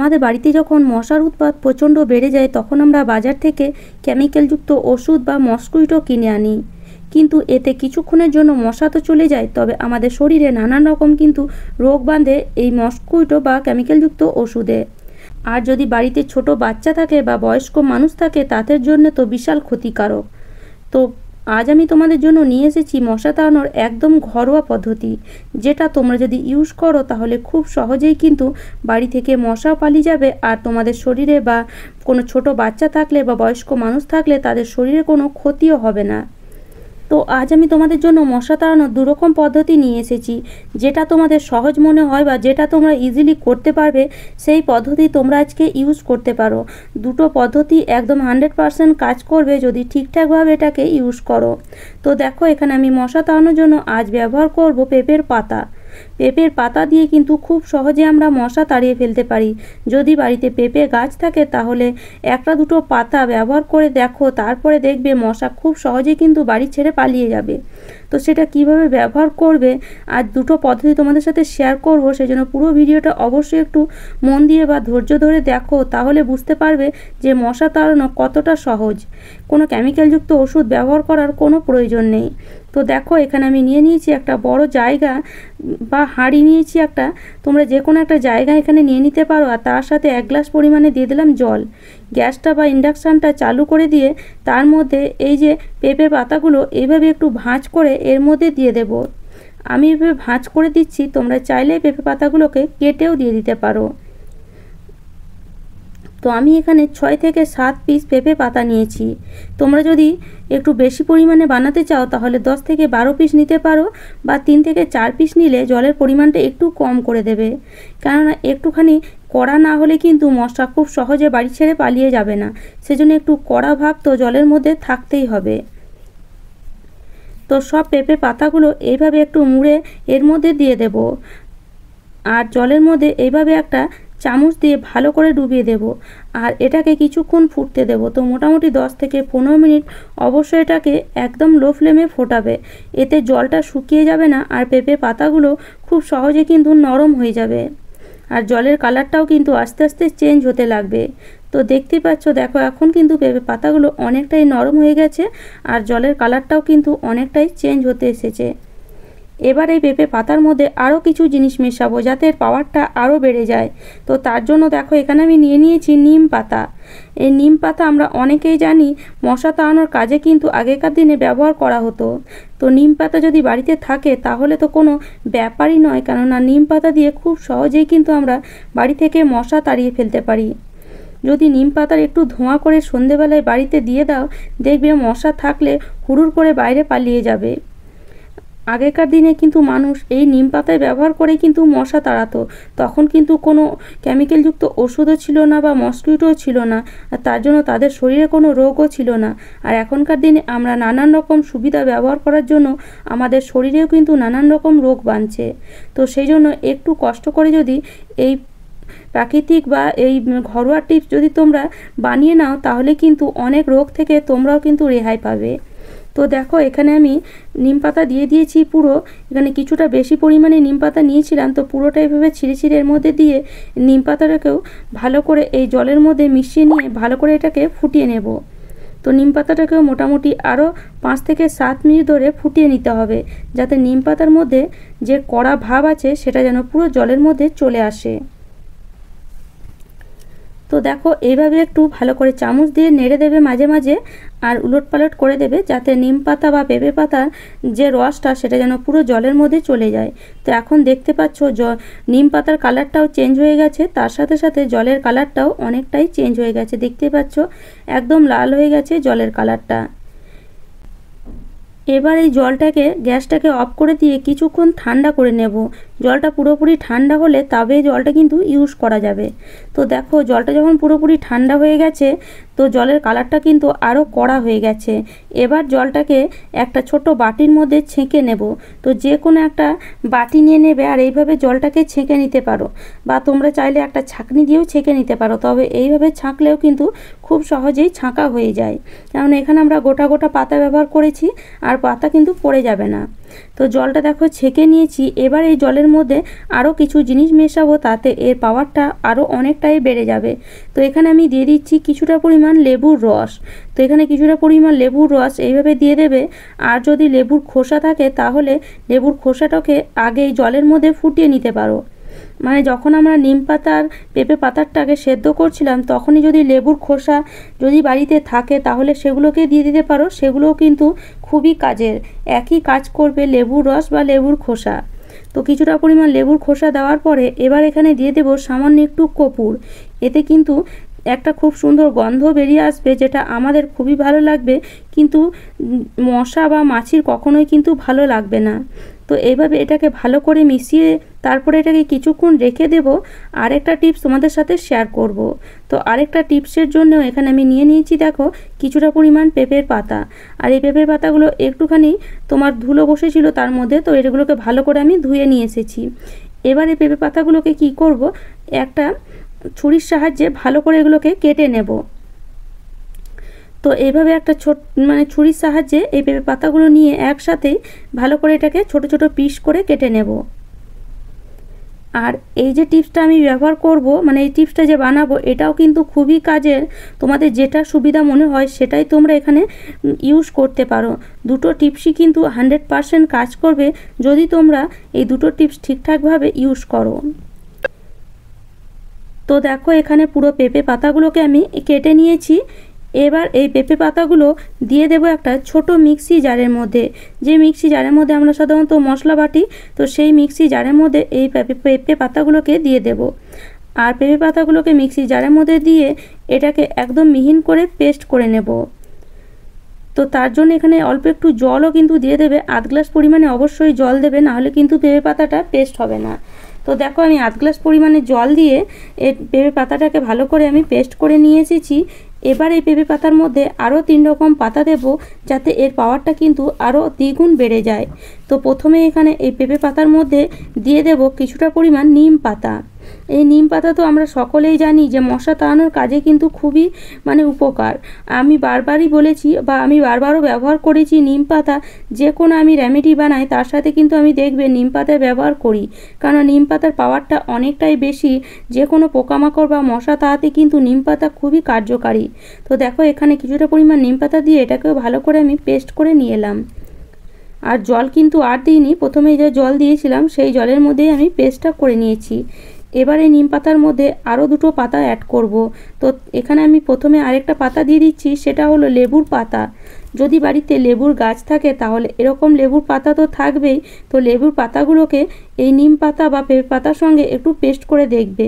আমাদের বাড়িতে যখন মশার উৎপাত প্রচণ্ড বেড়ে যায় তখন আমরা বাজার থেকে কেমিক্যালযুক্ত ওষুধ বা মস্কুইটো কিনে আনি, কিন্তু এতে কিছুক্ষণের জন্য মশা তো চলে যায়, তবে আমাদের শরীরে নানান রকম কিন্তু রোগ বাঁধে এই মস্কুইটো বা কেমিক্যালযুক্ত ওষুধে। আর যদি বাড়িতে ছোট বাচ্চা থাকে বা বয়স্ক মানুষ থাকে তাদের জন্য তো বিশাল ক্ষতিকারক। তো আজ আমি তোমাদের জন্য নিয়ে এসেছি মশা তাড়ানোর একদম ঘরোয়া পদ্ধতি, যেটা তোমরা যদি ইউজ করো তাহলে খুব সহজেই কিন্তু বাড়ি থেকে মশা পালিয়ে যাবে, আর তোমাদের শরীরে বা কোনো ছোট বাচ্চা থাকলে বা বয়স্ক মানুষ থাকলে তাদের শরীরে কোনো ক্ষতিও হবে না। তো আজ আমি তোমাদের জন্য মশা তাড়ানোর দুরকম পদ্ধতি নিয়ে এসেছি, যেটা তোমাদের সহজ মনে হয় বা যেটা তোমরা ইজিলি করতে পারবে সেই পদ্ধতি তোমরা আজকে ইউজ করতে পারো। দুটো পদ্ধতি একদম 100% কাজ করবে যদি ঠিকঠাকভাবে এটাকে ইউজ করো। তো দেখো, এখানে আমি মশা তাড়ানোর জন্য আজ ব্যবহার করব পেঁপের পাতা। পেঁপের পাতা দিয়ে কিন্তু খুব সহজে আমরা মশা তাড়িয়ে ফেলতে পারি। যদি বাড়িতে পেঁপে গাছ থাকে তাহলে একটা দুটো পাতা ব্যবহার করে দেখো, তারপরে দেখবে মশা খুব সহজে কিন্তু বাড়ি ছেড়ে পালিয়ে যাবে। তো সেটা কিভাবে ব্যবহার করবে আর দুটো পদ্ধতি তোমাদের সাথে শেয়ার করব, সেজন্য পুরো ভিডিওটা অবশ্যই একটু মন দিয়ে বা ধৈর্য ধরে দেখো, তাহলে বুঝতে পারবে যে মশা তাড়ানো কতটা সহজ। কোনো কেমিক্যালযুক্ত ওষুধ ব্যবহার করার কোনো প্রয়োজন নেই। তো দেখো, এখানে আমি নিয়ে নিয়েছি একটা বড় জায়গা বা হাঁড়ি নিয়েছি একটা, তোমরা যে কোনো একটা জায়গা এখানে নিয়ে নিতে পারো। আর তার সাথে 1 গ্লাস পরিমাণে দিয়ে দিলাম জল। গ্যাসটা বা ইন্ডাকশানটা চালু করে দিয়ে তার মধ্যে এই যে পেঁপে পাতাগুলো এইভাবে একটু ভাঁজ করে এর মধ্যে দিয়ে দেব। আমি এভাবে ভাঁজ করে দিচ্ছি, তোমরা চাইলে পেঁপে পাতাগুলোকে কেটেও দিয়ে দিতে পারো। তো আমি এখানে 6 থেকে 7 পিস পেঁপে পাতা নিয়েছি। তোমরা যদি একটু বেশি পরিমাণে বানাতে চাও তাহলে 10 থেকে 12 পিস নিতে পারো, বা 3 থেকে 4 পিস নিলে জলের পরিমাণটা একটু কম করে দেবে, কেননা একটুখানি কড়া না হলে কিন্তু মশা খুব সহজে বাড়ি ছেড়ে পালিয়ে যাবে না। সেজন্য একটু কড়া ভাব তো জলের মধ্যে থাকতেই হবে। তো সব পেঁপে পাতাগুলো এইভাবে একটু মুড়ে এর মধ্যে দিয়ে দেব, আর জলের মধ্যে এইভাবে একটা চামচ দিয়ে ভালো করে ডুবিয়ে দেব, আর এটাকে কিছুক্ষণ ফুটতে দেব। তো মোটামুটি 10 থেকে 15 মিনিট অবশ্যই এটাকে একদম লো ফ্লেমে ফোটাবে, এতে জলটা শুকিয়ে যাবে না আর পেঁপে পাতাগুলো খুব সহজে কিন্তু নরম হয়ে যাবে, আর জলের কালারটাও কিন্তু আস্তে আস্তে চেঞ্জ হতে লাগবে। তো দেখতেই পাচ্ছ, দেখো এখন কিন্তু পেঁপে পাতাগুলো অনেকটাই নরম হয়ে গেছে আর জলের কালারটাও কিন্তু অনেকটাই চেঞ্জ হতে এসেছে। এবার এই পেঁপে পাতার মধ্যে আরও কিছু জিনিস মেশাবো যাতে এর পাওয়ারটা আরও বেড়ে যায়। তো তার জন্য দেখো, এখানে আমি নিয়ে নিয়েছি নিম পাতা। এই নিম পাতা আমরা অনেকেই জানি মশা তাড়ানোর কাজে কিন্তু আগেকার দিনে ব্যবহার করা হতো। তো নিম পাতা যদি বাড়িতে থাকে তাহলে তো কোনো ব্যাপারই নয়, কেননা নিম পাতা দিয়ে খুব সহজেই কিন্তু আমরা বাড়ি থেকে মশা তাড়িয়ে ফেলতে পারি। যদি নিম পাতার একটু ধোঁয়া করে সন্ধেবেলায় বাড়িতে দিয়ে দাও, দেখবে মশা থাকলে হুড়ুড় করে বাইরে পালিয়ে যাবে। আগেকার দিনে কিন্তু মানুষ এই নিম পাতায় ব্যবহার করে কিন্তু মশা তাড়াতো, তখন কিন্তু কোনো কেমিক্যালযুক্ত ওষুধও ছিল না বা মস্কিটোও ছিল না, আর তার জন্য তাদের শরীরে কোনো রোগও ছিল না। আর এখনকার দিনে আমরা নানান রকম সুবিধা ব্যবহার করার জন্য আমাদের শরীরেও কিন্তু নানান রকম রোগ বাঁধছে। তো সেই জন্য একটু কষ্ট করে যদি এই প্রাকৃতিক বা এই ঘরোয়া টিপস যদি তোমরা বানিয়ে নাও তাহলে কিন্তু অনেক রোগ থেকে তোমরাও কিন্তু রেহাই পাবে। তো দেখো, এখানে আমি নিম পাতা দিয়ে দিয়েছি পুরো, এখানে কিছুটা বেশি পরিমাণে নিম পাতা নিয়েছিলাম, তো পুরোটা এভাবে ছিঁড়ে ছিঁড়ে এর মধ্যে দিয়ে নিম পাতাটাকেও ভালো করে এই জলের মধ্যে মিশিয়ে নিয়ে ভালো করে এটাকে ফুটিয়ে নেব। তো নিম পাতাটাকেও মোটামুটি আরও 5 থেকে 7 মিনিট ধরে ফুটিয়ে নিতে হবে, যাতে নিম পাতার মধ্যে যে কড়া ভাব আছে সেটা যেন পুরো জলের মধ্যে চলে আসে। তো দেখো, এইভাবে একটু ভালো করে চামচ দিয়ে নেড়ে দেবে মাঝে মাঝে, আর উলটপালট করে দেবে যাতে নিম পাতা বা পেঁপে পাতার যে রসটা সেটা যেন পুরো জলের মধ্যে চলে যায়। তো এখন দেখতে পাচ্ছ নিম পাতার কালারটাও চেঞ্জ হয়ে গেছে, তার সাথে সাথে জলের কালারটাও অনেকটাই চেঞ্জ হয়ে গেছে। দেখতে পাচ্ছ একদম লাল হয়ে গেছে জলের কালারটা। এবার এই জলটাকে গ্যাসটাকে অফ করে দিয়ে কিছুক্ষণ ঠান্ডা করে নেব। জলটা পুরোপুরি ঠান্ডা হলে তবে জলটা কিন্তু ইউজ করা যাবে। তো দেখো, জলটা যখন পুরোপুরি ঠান্ডা হয়ে গেছে তো জলের কালারটা কিন্তু আরও কড়া হয়ে গেছে। এবার জলটাকে একটা ছোট বাটির মধ্যে ছেঁকে নেব। তো যে কোনো একটা বাটি নিয়ে নেবে আর এইভাবে জলটাকে ছেঁকে নিতে পারো, বা তোমরা চাইলে একটা ছাঁকনি দিয়েও ছেঁকে নিতে পারো, তবে এইভাবে ছাঁকলেও কিন্তু খুব সহজেই ছাঁকা হয়ে যায়, কারণ এখানে আমরা গোটা গোটা পাতা ব্যবহার করেছি আর পাতা কিন্তু পড়ে যাবে না। তো জলটা দেখো ছেঁকে নিয়েছি। এবার এই জলের মধ্যে আরও কিছু জিনিস মেশাবো, তাতে এর পাওয়ারটা আরও অনেকটাই বেড়ে যাবে। তো এখানে আমি দিয়ে দিচ্ছি কিছুটা পরিমাণ লেবুর রস। তো এখানে কিছুটা পরিমাণ লেবুর রস এইভাবে দিয়ে দেবে। আর যদি লেবুর খোসা থাকে তাহলে লেবুর খোসাটাকে আগে এই জলের মধ্যে ফুটিয়ে নিতে পারো। মানে যখন আমরা নিম পাতার পেঁপে পাতাটাকে সেদ্ধ করছিলাম তখনই যদি লেবুর খোসা যদি বাড়িতে থাকে তাহলে সেগুলোকে দিয়ে দিতে পারো, সেগুলোও কিন্তু খুবই কাজের, একই কাজ করবে লেবুর রস বা লেবুর খোসা। তো কিছুটা পরিমাণ লেবুর খোসা দেওয়ার পরে এবার এখানে দিয়ে দেবো সামান্য একটু কর্পূর। এতে কিন্তু একটা খুব সুন্দর গন্ধ বেরিয়ে আসবে, যেটা আমাদের খুবই ভালো লাগবে, কিন্তু মশা বা মাছির কখনোই কিন্তু ভালো লাগবে না। তো এইভাবে এটাকে ভালো করে মিশিয়ে তারপরে এটাকে কিছুক্ষণ রেখে দেব। আরেকটা টিপস তোমাদের সাথে শেয়ার করব। তো আরেকটা টিপসের জন্য এখানে আমি নিয়ে নিয়েছি দেখো কিছুটা পরিমাণ পেঁপের পাতা। আর এই পেঁপের পাতাগুলো একটুখানি তোমার ধুলো বসেছিল তার মধ্যে, তো এগুলোকে ভালো করে আমি ধুয়ে নিয়ে এসেছি। এবার এই পেঁপে পাতাগুলোকে কি করব, একটা ছুরির সাহায্যে ভালো করে এগুলোকে কেটে নেব। তো এইভাবে একটা ছুরির সাহায্যে এই পেঁপে পাতাগুলো নিয়ে একসাথেই ভালো করে এটাকে ছোট ছোট পিস করে কেটে নেব। আর এই যে টিপসটা আমি ব্যবহার করব, মানে এই টিপসটা যে বানাবো এটাও কিন্তু খুবই কাজের। তোমাদের যেটা সুবিধা মনে হয় সেটাই তোমরা এখানে ইউজ করতে পারো। দুটো টিপসই কিন্তু 100% কাজ করবে যদি তোমরা এই দুটো টিপস ঠিকঠাকভাবে ইউজ করো। তো দেখো এখানে পুরো পেঁপে পাতাগুলোকে আমি কেটে নিয়েছি। এবার এই পেঁপে পাতাগুলো দিয়ে দেবো একটা ছোট মিক্সি জারের মধ্যে। যে মিক্সি জারের মধ্যে আমরা সাধারণত মশলা বাটি, তো সেই মিক্সি জারের মধ্যে এই পেঁপে পাতাগুলোকে দিয়ে দেব। আর পেঁপে পাতাগুলোকে মিক্সি জারের মধ্যে দিয়ে এটাকে একদম মিহিন করে পেস্ট করে নেব। তো তার জন্য এখানে অল্প একটু জলও কিন্তু দিয়ে দেবে, আধ গ্লাস পরিমাণে অবশ্যই জল দেবে, নাহলে কিন্তু পেঁপে পাতাটা পেস্ট হবে না। তো দেখো আমি আধ গ্লাস পরিমাণে জল দিয়ে এই পেঁপে পাতাটাকে ভালো করে আমি পেস্ট করে নিয়ে এসেছি। এবার এই পেঁপে পাতার মধ্যে আরও 3 রকম পাতা দেব, যাতে এর পাওয়ারটা কিন্তু আরও দ্বিগুণ বেড়ে যায়। তো প্রথমে এখানে এই পেঁপে পাতার মধ্যে দিয়ে দেব কিছুটা পরিমাণ নিম পাতা। এই নিম পাতা তো আমরা সকলেই জানি যে মশা তাড়ানোর কাজে কিন্তু খুবই উপকার। আমি বারবারই বলেছি বা আমি বারবারও ব্যবহার করেছি নিম পাতা। যে কোনো আমি রেমেডি বানাই তার সাথে কিন্তু আমি দেখবে নিম পাতা ব্যবহার করি, কারণ নিম পাতার পাওয়ারটা অনেকটাই বেশি। যে কোনো পোকামাকড় বা মশা তাড়াতে কিন্তু নিম পাতা খুবই কার্যকারী। তো দেখো এখানে কিছুটা পরিমাণ নিম পাতা দিয়ে এটাকেও ভালো করে আমি পেস্ট করে নিয়ে এলাম। আর জল কিন্তু আর দিইনি, প্রথমে যে জল দিয়েছিলাম সেই জলের মধ্যেই আমি পেস্টটা করে নিয়েছি। এবারে নিম পাতার মধ্যে আরও 2টো পাতা অ্যাড করব। তো এখানে আমি প্রথমে আরেকটা পাতা দিয়ে দিচ্ছি, সেটা হলো লেবুর পাতা। যদি বাড়িতে লেবুর গাছ থাকে তাহলে এরকম লেবুর পাতা তো থাকবেই। তো লেবুর পাতাগুলোকে এই নিম পাতা বা পেঁপে পাতার সঙ্গে একটু পেস্ট করে দেখবে,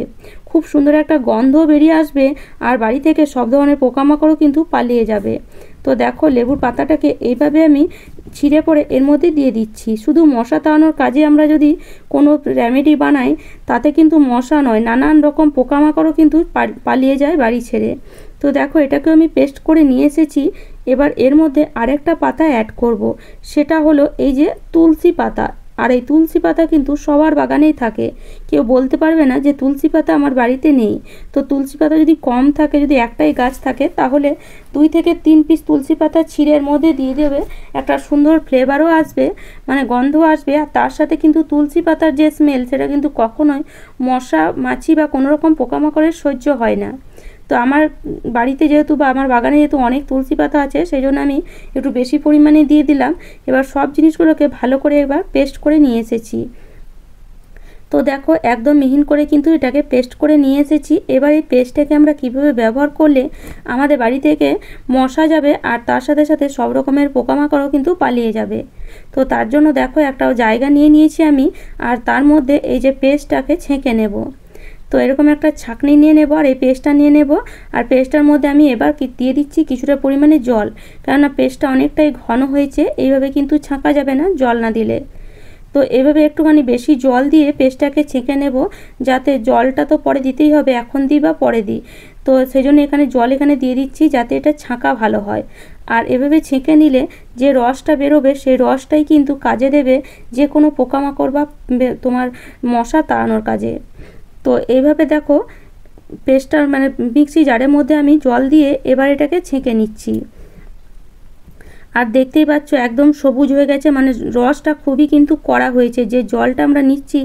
খুব সুন্দর একটা গন্ধ বেরিয়ে আসবে। আর বাড়ি থেকে সব ধরনের পোকামাকড়ও কিন্তু পালিয়ে যাবে। তো দেখো লেবুর পাতাটাকে এইভাবে আমি ছিঁড়ে পড়ে এর মধ্যে দিয়ে দিচ্ছি। শুধু মশা তাড়ানোর কাজে আমরা যদি কোনো রেমেডি বানাই তাতে কিন্তু মশা নয়, নানান রকম পোকামাকড়ও কিন্তু পালিয়ে যায় বাড়ি ছেড়ে। তো দেখো এটাকে আমি পেস্ট করে নিয়ে এসেছি। এবার এর মধ্যে আরেকটা পাতা অ্যাড করব, সেটা হলো এই যে তুলসী পাতা। আর এই তুলসী পাতা কিন্তু সবার বাগানেই থাকে, কেউ বলতে পারবে না যে তুলসী পাতা আমার বাড়িতে নেই। তো তুলসী পাতা যদি কম থাকে, যদি একটাই গাছ থাকে, তাহলে 2 থেকে 3 পিস তুলসী পাতা ছিঁড়ে এর মধ্যে দিয়ে দেবে। একটা সুন্দর ফ্লেভারও আসবে, গন্ধ আসবে। আর তার সাথে কিন্তু তুলসী পাতার যে স্মেল সেটা কিন্তু কখনোই মশা মাছি বা কোনো রকম পোকামাকড়ের সহ্য হয় না। তো আমার বাড়িতে যেহেতু বা আমার বাগানে যেহেতু অনেক তুলসী পাতা আছে, সেই জন্য আমি একটু বেশি পরিমাণে দিয়ে দিলাম। এবার সব জিনিসগুলোকে ভালো করে একবার পেস্ট করে নিয়ে এসেছি। তো দেখো একদম মিহিন করে কিন্তু এটাকে পেস্ট করে নিয়ে এসেছি। এবার এই পেস্টটাকে আমরা কিভাবে ব্যবহার করলে আমাদের বাড়ি থেকে মশা যাবে আর তার সাথে সাথে সব রকমের পোকামাকড়ও কিন্তু পালিয়ে যাবে। তো তার জন্য দেখো একটা জায়গা নিয়ে নিয়েছি আমি, আর তার মধ্যে এই যে পেস্টটাকে ছেঁকে নেব। তো এরকম একটা ছাঁকনি নিয়ে নেব আর এই পেস্টটা নিয়ে নেব। আর পেস্টটার মধ্যে আমি এবার দিয়ে দিচ্ছি কিছুটা পরিমাণে জল, কেননা পেস্টটা অনেকটাই ঘন হয়েছে, এইভাবে কিন্তু ছাঁকা যাবে না জল না দিলে। তো এভাবে একটুখানি বেশি জল দিয়ে পেস্টটাকে ছেঁকে নেব, যাতে জলটা তো পরে দিতেই হবে, এখন দিই বা পরে দিই। তো সেই জন্য এখানে জল এখানে দিয়ে দিচ্ছি যাতে এটা ছাঁকা ভালো হয়। আর এভাবে ছেঁকে নিলে যে রসটা বেরোবে সেই রসটাই কিন্তু কাজে দেবে যে কোনো পোকামাকড় বা তোমার মশা তাড়ানোর কাজে। তো এইভাবে দেখো পেস্টটা মিক্সি জারের মধ্যে আমি জল দিয়ে এবার এটাকে ছেঁকে নিচ্ছি। আর দেখতেই পাচ্ছ একদম সবুজ হয়ে গেছে, মানে রসটা খুবই কিন্তু কড়া হয়েছে। যে জলটা আমরা নিচ্ছি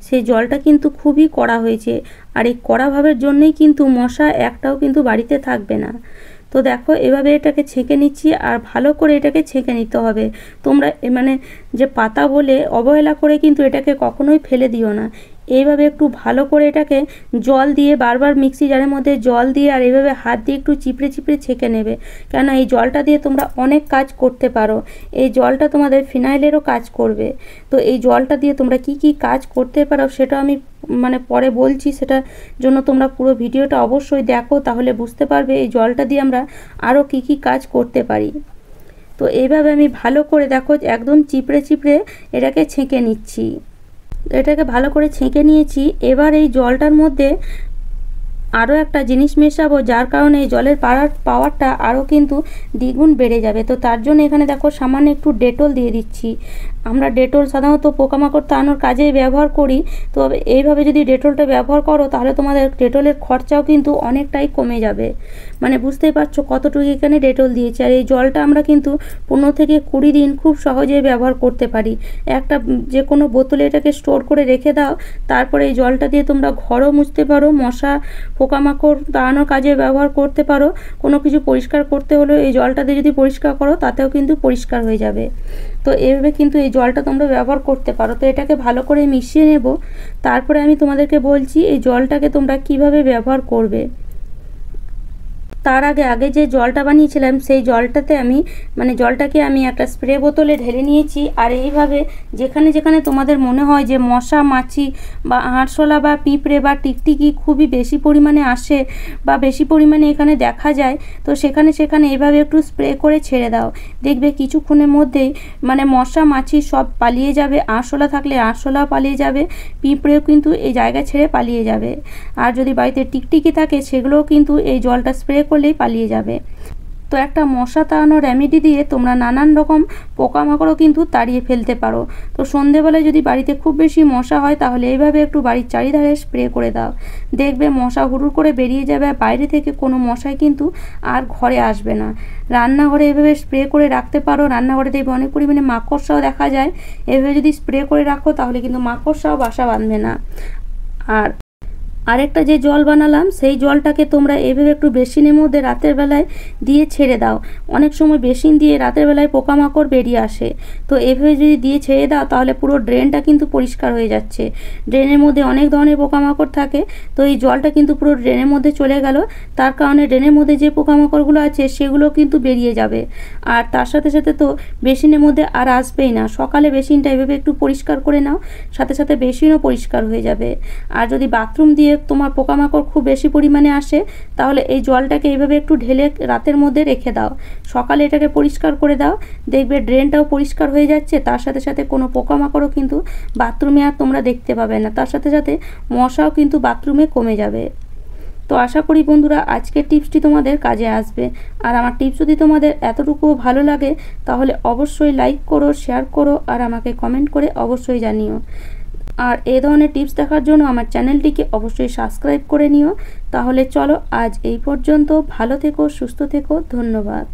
সেই জলটা কিন্তু খুবই কড়া হয়েছে, আর এই কড়া ভাবের জন্যই কিন্তু মশা একটাও কিন্তু বাড়িতে থাকবে না। তো দেখো এভাবে এটাকে ছেঁকে নিচ্ছি, আর ভালো করে এটাকে ছেঁকে নিতে হবে। তোমরা মানে যে পাতা বলে অবহেলা করে কিন্তু এটাকে কখনোই ফেলে দিও না। এইভাবে একটু ভালো করে এটাকে জল দিয়ে বারবার মিক্সি জারের মধ্যে জল দিয়ে আর এইভাবে হাত দিয়ে একটু চিপড়ে চিপড়ে ছেঁকে নেবে, কেন এই জলটা দিয়ে তোমরা অনেক কাজ করতে পারো। এই জলটা তোমাদের ফিনাইলেরও কাজ করবে। তো এই জলটা দিয়ে তোমরা কি কি কাজ করতে পারো সেটা আমি মানে পরে বলছি, সেটার জন্য তোমরা পুরো ভিডিওটা অবশ্যই দেখো, তাহলে বুঝতে পারবে এই জলটা দিয়ে আমরা আরও কি কি কাজ করতে পারি। তো এইভাবে আমি ভালো করে দেখো একদম চিপড়ে চিপড়ে এটাকে ছেঁকে নিচ্ছি। এটাকে ভালো করে ছেঁকে নিয়েছি। এবার এই জলটার মধ্যে আরও একটা জিনিস মেশাবো, যার কারণে এই জলের পাওয়ারটা আরও কিন্তু দ্বিগুণ বেড়ে যাবে। তো তার জন্য এখানে দেখো সামান্য একটু ডেটল দিয়ে দিচ্ছি। আমরা ডেটল সাধারণত পোকামাকড় তাড়ানোর কাজে ব্যবহার করি। তো এইভাবে যদি ডেটলটা ব্যবহার করো তাহলে তোমাদের ডেটলের খরচাও কিন্তু অনেকটাই কমে যাবে। মানে বুঝতেই পারছো কতটুকু এখানে ডেটল দিয়েছি। আর এই জলটা আমরা কিন্তু 15 থেকে 20 দিন খুব সহজেই ব্যবহার করতে পারি। একটা যে কোনো বোতলে এটাকে স্টোর করে রেখে দাও, তারপরে এই জলটা দিয়ে তোমরা ঘরও মুছতে পারো, মশা পোকামাকড় তাড়ানোর কাজে ব্যবহার করতে পারো। কোনো কিছু পরিষ্কার করতে হলেও এই জলটা দিয়ে যদি পরিষ্কার করো তাতেও কিন্তু পরিষ্কার হয়ে যাবে। তো এইভাবে কিন্তু এই জলটা তোমরা ব্যবহার করতে পারো। তো এটাকে ভালো করে মিশিয়ে নেব, তারপরে আমি তোমাদেরকে বলছি এই জলটাকে তোমরা কিভাবে ব্যবহার করবে। তার আগে যে জলটা বানিয়েছিলাম সেই জলটাতে আমি জলটাকে আমি একটা স্প্রে বোতলে ঢেলে নিয়েছি। আর এইভাবে যেখানে যেখানে তোমাদের মনে হয় যে মশা মাছি বা আরশোলা বা পিঁপড়ে বা টিকটিকি খুবই বেশি পরিমাণে আসে বা বেশি পরিমাণে এখানে দেখা যায়, তো সেখানে এইভাবে একটু স্প্রে করে ছেড়ে দাও। দেখবে কিছুক্ষণের মধ্যেই মশা মাছি সব পালিয়ে যাবে। আরশোলা থাকলে আরশোলাও পালিয়ে যাবে, পিঁপড়েও কিন্তু এই জায়গা ছেড়ে পালিয়ে যাবে। আর যদি বাড়িতে টিকটিকি থাকে সেগুলোও কিন্তু এই জলটা স্প্রে করলেই পালিয়ে যাবে। তো একটা মশা তাড়ানো রেমেডি দিয়ে তোমরা নানান রকম পোকামাকড়ও কিন্তু তাড়িয়ে ফেলতে পারো। তো সন্ধেবেলায় যদি বাড়িতে খুব বেশি মশা হয় তাহলে এইভাবে একটু বাড়ির চারিধারে স্প্রে করে দাও, দেখবে মশা হুড়ুর করে বেরিয়ে যাবে। আর বাইরে থেকে কোনো মশাই কিন্তু আর ঘরে আসবে না। রান্নাঘরে এভাবে স্প্রে করে রাখতে পারো। রান্নাঘরে দেখবে অনেক পরিমাণে মাকড়সাও দেখা যায়। এভাবে যদি স্প্রে করে রাখো তাহলে কিন্তু মাকড়সাও বাসা বাঁধবে না। আর আরেকটা যে জল বানালাম সেই জলটাকে তোমরা এভাবে একটু বেসিনের মধ্যে রাতের বেলায় দিয়ে ছেড়ে দাও। অনেক সময় বেসিন দিয়ে রাতের বেলায় পোকামাকড় বেরিয়ে আসে। তো এভাবে যদি দিয়ে ছেড়ে দাও তাহলে পুরো ড্রেনটা কিন্তু পরিষ্কার হয়ে যাচ্ছে। ড্রেনের মধ্যে অনেক ধরনের পোকামাকড় থাকে, তো এই জলটা কিন্তু পুরো ড্রেনের মধ্যে চলে গেল। তার কারণে ড্রেনের মধ্যে যে পোকামাকড়গুলো আছে সেগুলো কিন্তু বেরিয়ে যাবে। আর তার সাথে সাথে তো বেসিনের মধ্যে আর আসবেই না। সকালে বেসিনটা এভাবে একটু পরিষ্কার করে নাও, সাথে সাথে বেসিনও পরিষ্কার হয়ে যাবে। আর যদি বাথরুম দিয়ে তোমার পোকামাকড় খুব বেশি পরিমাণে আসে তাহলে এই জলটাকে এইভাবে একটু ঢেলে রাতের মধ্যে রেখে দাও, সকালে এটাকে পরিষ্কার করে দাও, দেখবে ড্রেনটাও পরিষ্কার হয়ে যাচ্ছে। তার সাথে সাথে কোনো পোকামাকড়ও কিন্তু বাথরুমে আর তোমরা দেখতে পাবে না। তার সাথে সাথে মশাও কিন্তু বাথরুমে কমে যাবে। তো আশা করি বন্ধুরা আজকের টিপসটি তোমাদের কাজে আসবে। আর আমার টিপস যদি তোমাদের এতটুকুও ভালো লাগে তাহলে অবশ্যই লাইক করো, শেয়ার করো আর আমাকে কমেন্ট করে অবশ্যই জানিও। আর এই ধরনের টিপস দেখার জন্য আমার চ্যানেলটিকে অবশ্যই সাবস্ক্রাইব করে নিও। তাহলে চলো আজ এই পর্যন্ত। ভালো থেকো, সুস্থ থেকো, ধন্যবাদ।